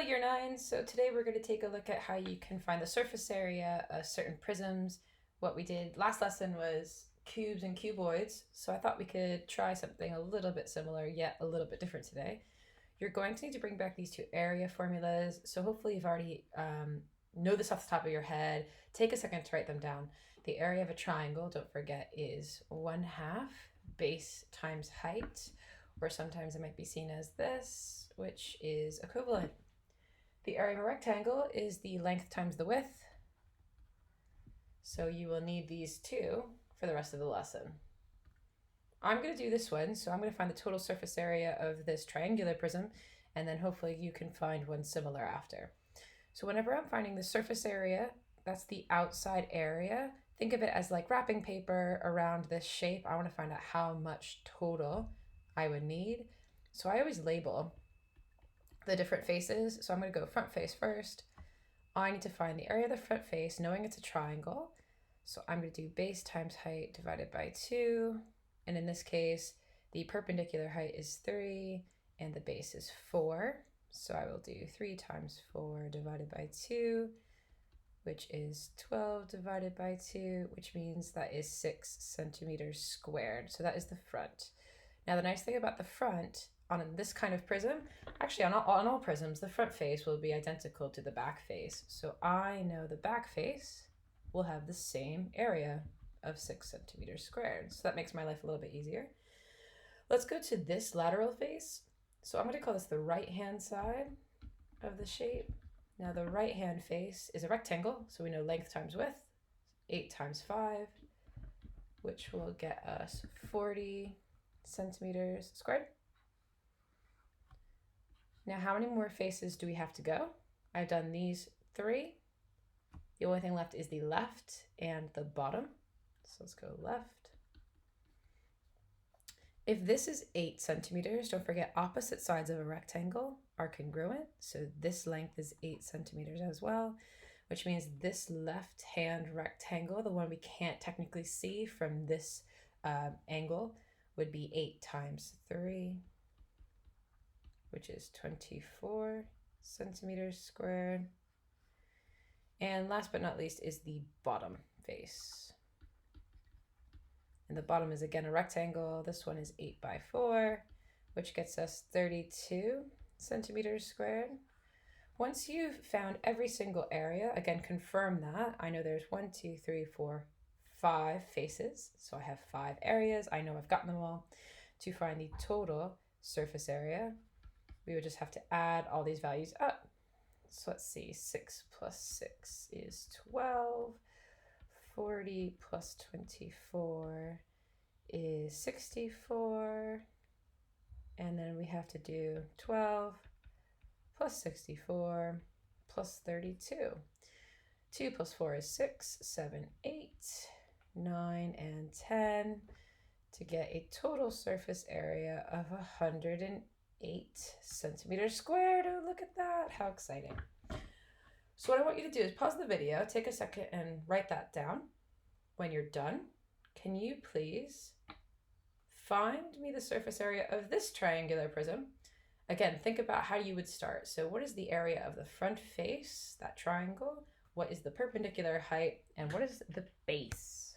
Year 9. So today we're going to take a look at how you can find the surface area of certain prisms. What we did last lesson was cubes and cuboids, so I thought we could try something a little bit similar yet a little bit different today. You're going to need to bring back these two area formulas, so hopefully you've already know this off the top of your head. Take a second to write them down. The area of a triangle, don't forget, is 1/2 base times height, or sometimes it might be seen as this, which is equivalent. The area of a rectangle is the length times the width. So you will need these two for the rest of the lesson. I'm going to do this one, so I'm going to find the total surface area of this triangular prism, and then hopefully you can find one similar after. So whenever I'm finding the surface area, that's the outside area. Think of it as like wrapping paper around this shape. I want to find out how much total I would need. So I always label the different faces. So I'm going to go front face first. I need to find the area of the front face, knowing it's a triangle. So I'm going to do base times height divided by 2. And in this case, the perpendicular height is 3 and the base is 4. So I will do 3 times 4 divided by 2, which is 12 divided by 2, which means that is 6 centimeters squared. So that is the front. Now the nice thing about the front on this kind of prism, actually on all prisms, the front face will be identical to the back face. So I know the back face will have the same area of 6 centimeters squared. So that makes my life a little bit easier. Let's go to this lateral face. So I'm going to call this the right-hand side of the shape. Now the right-hand face is a rectangle, so we know length times width, 8 times 5, which will get us 40 centimeters squared. Now, how many more faces do we have to go? I've done these 3. The only thing left is the left and the bottom. So let's go left. If this is 8 centimeters, don't forget opposite sides of a rectangle are congruent. So this length is 8 centimeters as well, which means this left-hand rectangle, the one we can't technically see from this angle, would be 8 times 3, which is 24 centimeters squared. And last but not least is the bottom face. And the bottom is again a rectangle. This one is 8 by 4, which gets us 32 centimeters squared. Once you've found every single area, again, confirm that. I know there's 1, 2, 3, 4, 5 faces. So I have 5 areas. I know I've gotten them all. To find the total surface area, we would just have to add all these values up. So let's see, 6 plus 6 is 12. 40 plus 24 is 64. And then we have to do 12 plus 64 plus 32. 2 plus 4 is 6, 7, 8, 9, and 10 to get a total surface area of 108 centimeters squared. Oh, look at that. How exciting. So what I want you to do is pause the video, take a second and write that down. When you're done, can you please find me the surface area of this triangular prism? Again, think about how you would start. So what is the area of the front face, that triangle? What is the perpendicular height? And what is the base?